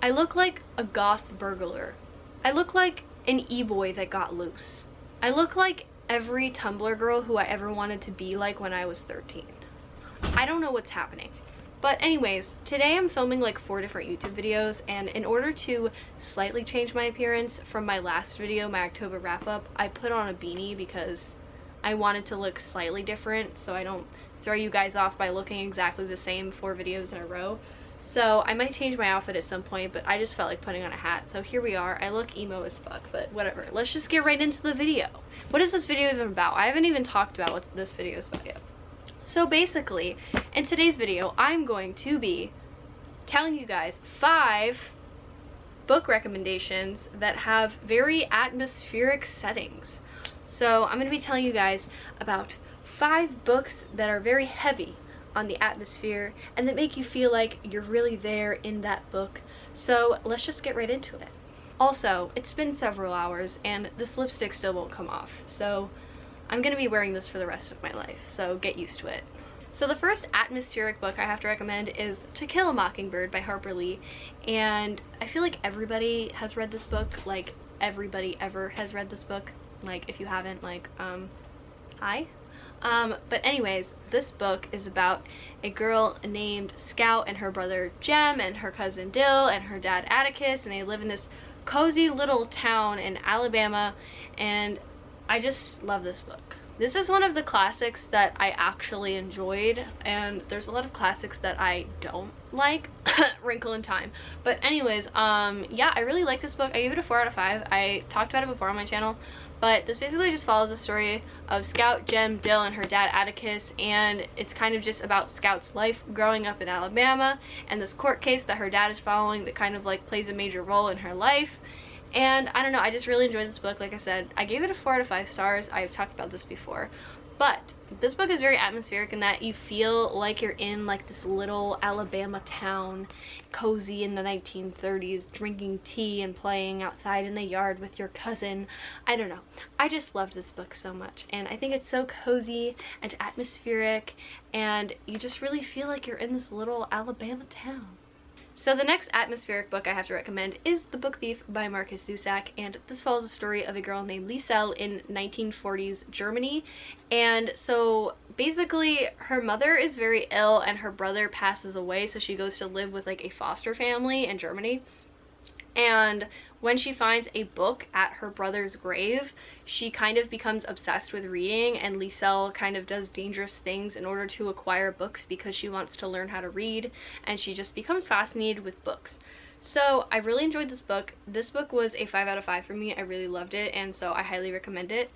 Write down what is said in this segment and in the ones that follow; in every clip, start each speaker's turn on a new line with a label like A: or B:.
A: I look like a goth burglar. I look like an e-boy that got loose. I look like every Tumblr girl who I ever wanted to be like when I was 13. I don't know what's happening. But anyways, today I'm filming like 4 different YouTube videos, and in order to slightly change my appearance from my last video, my October wrap-up, I put on a beanie because I wanted to look slightly different so I don't throw you guys off by looking exactly the same 4 videos in a row. So I might change my outfit at some point, but I just felt like putting on a hat. So here we are. I look emo as fuck, but whatever. Let's just get right into the video. What is this video even about? I haven't even talked about what this video is about yet. So basically, in today's video, I'm going to be telling you guys 5 book recommendations that have very atmospheric settings. So I'm going to be telling you guys about 5 books that are very heavy on the atmosphere and that make you feel like you're really there in that book. So let's just get right into it. Also, it's been several hours and this lipstick still won't come off, so I'm gonna be wearing this for the rest of my life, so get used to it. So the first atmospheric book I have to recommend is To Kill a Mockingbird by Harper Lee, and I feel like everybody has read this book. Like, everybody ever has read this book. Like, if you haven't, like, hi. But anyways, this book is about a girl named Scout and her brother Jem and her cousin Dill and her dad Atticus, and they live in this cozy little town in Alabama, and I just love this book. This is one of the classics that I actually enjoyed, and there's a lot of classics that I don't like. Wrinkle in Time. But anyways, yeah, I really like this book. I gave it a 4 out of 5. I talked about it before on my channel, but this basically just follows the story of Scout, Jem, Dill, and her dad Atticus, and it's kind of just about Scout's life growing up in Alabama and this court case that her dad is following that kind of like plays a major role in her life. And I don't know, I just really enjoyed this book. Like I said, I gave it a 4 out of 5 stars. I've talked about this before. But this book is very atmospheric in that you feel like you're in like this little Alabama town, cozy in the 1930s, drinking tea and playing outside in the yard with your cousin. I don't know. I just loved this book so much, and I think it's so cozy and atmospheric, and you just really feel like you're in this little Alabama town. So the next atmospheric book I have to recommend is The Book Thief by Marcus Zusak, and this follows the story of a girl named Liesel in 1940s Germany. And so basically her mother is very ill and her brother passes away, so she goes to live with like a foster family in Germany. And when she finds a book at her brother's grave, she kind of becomes obsessed with reading, and Liesel kind of does dangerous things in order to acquire books because she wants to learn how to read, and she just becomes fascinated with books. So I really enjoyed this book. This book was a 5 out of 5 for me. I really loved it, and so I highly recommend it.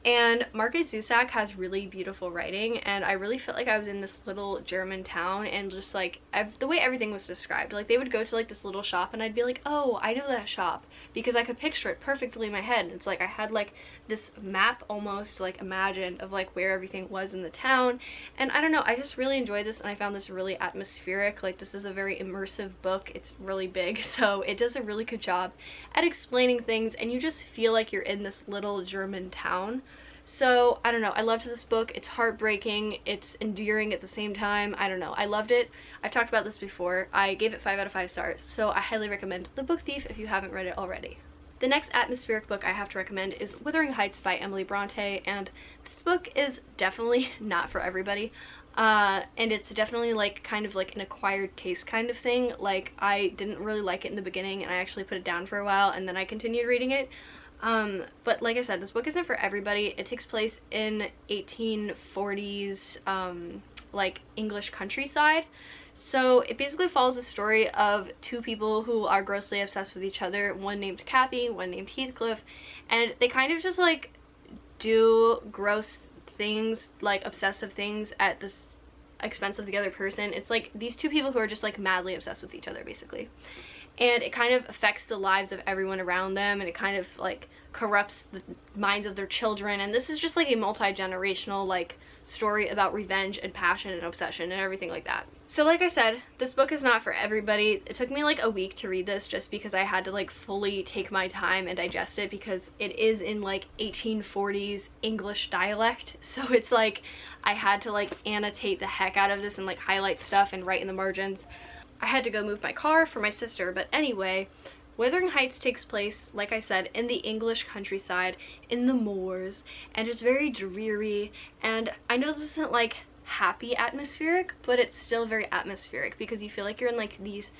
A: And Marcus Zusak has really beautiful writing, and I really felt like I was in this little German town, and just like the way everything was described. Like, they would go to like this little shop and I'd be like, oh, I know that shop, because I could picture it perfectly in my head. And it's like I had like this map almost like imagined of like where everything was in the town. And I don't know, I just really enjoyed this, and I found this really atmospheric. Like, this is a very immersive book. It's really big, so it does a really good job at explaining things, and you just feel like you're in this little German town. So I don't know, I loved this book. It's heartbreaking, it's endearing at the same time. I don't know, I loved it. I've talked about this before. I gave it 5 out of 5 stars, so I highly recommend The Book Thief if you haven't read it already. The next atmospheric book I have to recommend is Wuthering Heights by Emily Bronte, and this book is definitely not for everybody. And it's definitely like kind of like an acquired taste kind of thing. Like, I didn't really like it in the beginning, and I actually put it down for a while, and then I continued reading it. But like I said, this book isn't for everybody. It takes place in 1840s like English countryside. So it basically follows the story of 2 people who are grossly obsessed with each other, one named Kathy, one named Heathcliff, and they kind of just like do gross things, like obsessive things, at the expense of the other person. It's like these 2 people who are just like madly obsessed with each other basically. and it kind of affects the lives of everyone around them, and it kind of like corrupts the minds of their children. And this is just like a multi-generational like story about revenge and passion and obsession and everything like that. So like I said, this book is not for everybody. It took me like a week to read this just because I had to like fully take my time and digest it, because it is in like 1840s English dialect. So it's like I had to like annotate the heck out of this and like highlight stuff and write in the margins. I had to go move my car for my sister, but anyway, Wuthering Heights takes place, like I said, in the English countryside, in the moors, and it's very dreary. And I know this isn't like happy atmospheric, but it's still very atmospheric because you feel like you're in like these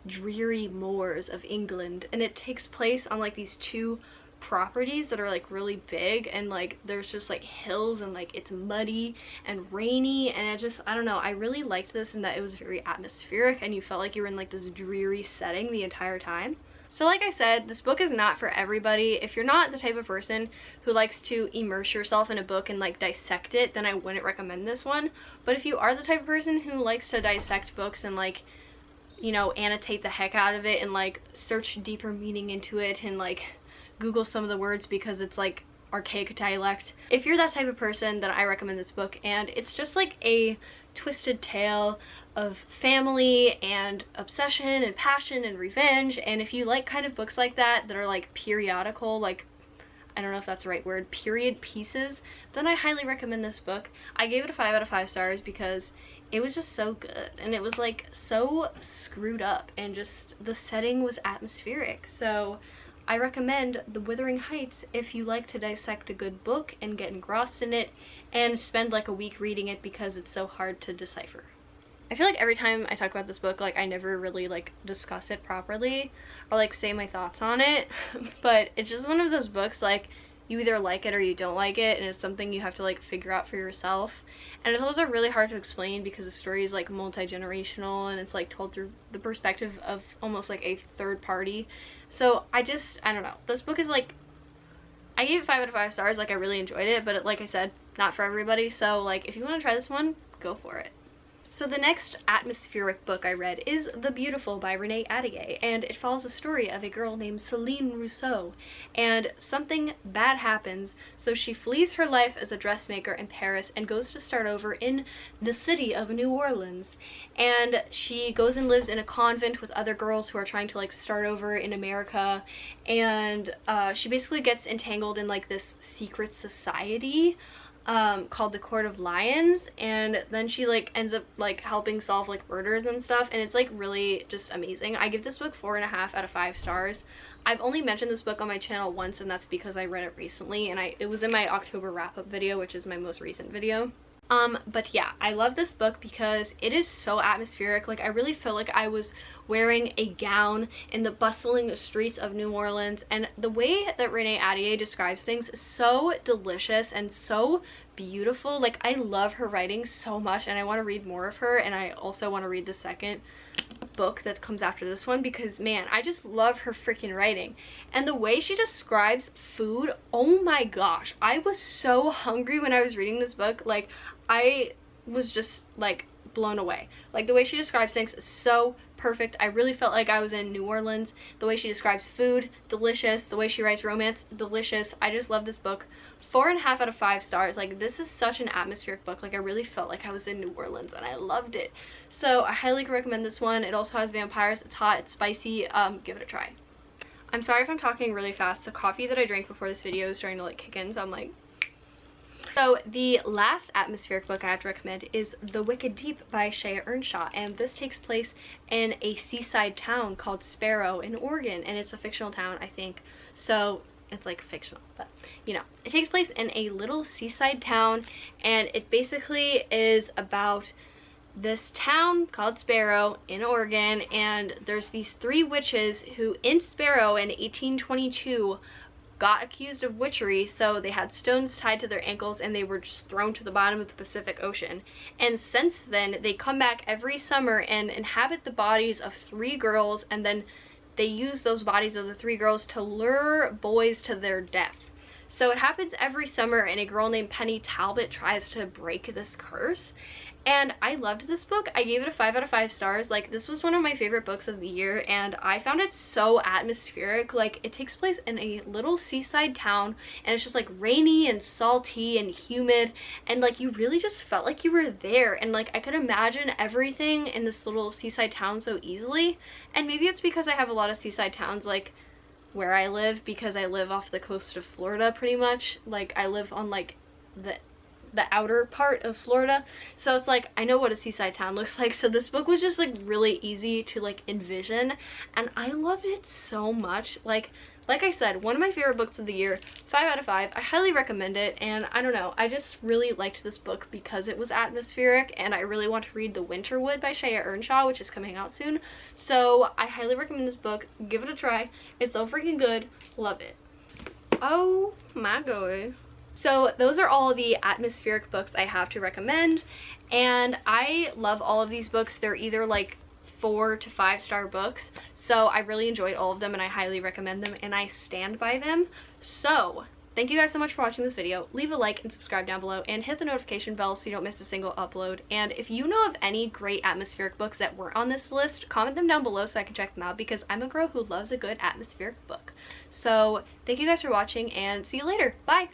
A: dreary moors of England, and it takes place on like these two properties that are like really big, and like there's just like hills, and like it's muddy and rainy, and I don't know, I really liked this in that it was very atmospheric and you felt like you were in like this dreary setting the entire time. So like I said, this book is not for everybody. If you're not the type of person who likes to immerse yourself in a book and like dissect it, then I wouldn't recommend this one. But if you are the type of person who likes to dissect books and like, you know, annotate the heck out of it and like search deeper meaning into it and like Google some of the words because it's like archaic dialect, if you're that type of person, then I recommend this book. And it's just like a twisted tale of family and obsession and passion and revenge. And if you like kind of books like that are like periodical, like, I don't know if that's the right word, period pieces, then I highly recommend this book. I gave it a 5 out of 5 stars because it was just so good, and it was like so screwed up, and just the setting was atmospheric. So I recommend The Wuthering Heights if you like to dissect a good book and get engrossed in it and spend like a week reading it because it's so hard to decipher. I feel like every time I talk about this book, like I never really like discuss it properly or like say my thoughts on it, but it's just one of those books like you either like it or you don't like it, and it's something you have to like figure out for yourself. And it's also really hard to explain because the story is like multi-generational and it's like told through the perspective of almost like a third party. So I don't know, this book is like, I gave it 5 out of 5 stars. Like I really enjoyed it, but like I said, not for everybody. So like if you want to try this one, go for it. So the next atmospheric book I read is The Beautiful by Renee Ahdieh, and it follows the story of a girl named Céline Rousseau, and something bad happens, so she flees her life as a dressmaker in Paris and goes to start over in the city of New Orleans. And she goes and lives in a convent with other girls who are trying to like start over in America, and she basically gets entangled in like this secret society called the Court of Lions, and then she like ends up like helping solve like murders and stuff, and it's like really just amazing. I give this book 4.5 out of 5 stars. I've only mentioned this book on my channel once, and that's because I read it recently, and it was in my October wrap-up video, which is my most recent video. But yeah, I love this book because it is so atmospheric. Like I really felt like I was wearing a gown in the bustling streets of New Orleans, and the way that Renee Ahdieh describes things is so delicious and so beautiful. Like I love her writing so much, and I want to read more of her, and I also want to read the second book that comes after this one because man, I just love her freaking writing. And the way she describes food, oh my gosh, I was so hungry when I was reading this book. Like I was just like blown away. Like the way she describes things is so perfect. I really felt like I was in New Orleans. The way she describes food, delicious. The way she writes romance, delicious. I just love this book. 4.5 out of 5 stars. Like this is such an atmospheric book. Like I really felt like I was in New Orleans and I loved it. So I highly recommend this one. It also has vampires. It's hot, it's spicy. Give it a try. I'm sorry if I'm talking really fast. The coffee that I drank before this video is starting to like kick in, so I'm like. So the last atmospheric book I have to recommend is The Wicked Deep by Shea Earnshaw, and this takes place in a seaside town called Sparrow in Oregon, and it's a fictional town, I think. So it's like fictional, but you know, it takes place in a little seaside town, and it basically is about this town called Sparrow in Oregon, and there's these 3 witches who in Sparrow in 1822 got accused of witchery, so they had stones tied to their ankles and they were just thrown to the bottom of the Pacific Ocean. And since then, they come back every summer and inhabit the bodies of 3 girls, and then they use those bodies of the 3 girls to lure boys to their death. So it happens every summer, and a girl named Penny Talbot tries to break this curse. And I loved this book. I gave it a 5 out of 5 stars. Like, this was one of my favorite books of the year, and I found it so atmospheric. Like, it takes place in a little seaside town, and it's just like rainy and salty and humid, and like you really just felt like you were there, and like I could imagine everything in this little seaside town so easily. And maybe it's because I have a lot of seaside towns like where I live, because I live off the coast of Florida pretty much. Like, I live on like the outer part of Florida, so it's like I know what a seaside town looks like. So this book was just like really easy to like envision, and I loved it so much. Like I said, one of my favorite books of the year, 5 out of 5. I highly recommend it, and I don't know, I just really liked this book because it was atmospheric, and I really want to read The Winterwood by Shea Earnshaw, which is coming out soon. So I highly recommend this book. Give it a try. It's so freaking good. Love it. Oh my god. So those are all the atmospheric books I have to recommend, and I love all of these books. They're either like 4 to 5 star books, so I really enjoyed all of them, and I highly recommend them, and I stand by them. So thank you guys so much for watching this video. Leave a like and subscribe down below, and hit the notification bell so you don't miss a single upload. And if you know of any great atmospheric books that weren't on this list, comment them down below so I can check them out, because I'm a girl who loves a good atmospheric book. So thank you guys for watching, and see you later. Bye!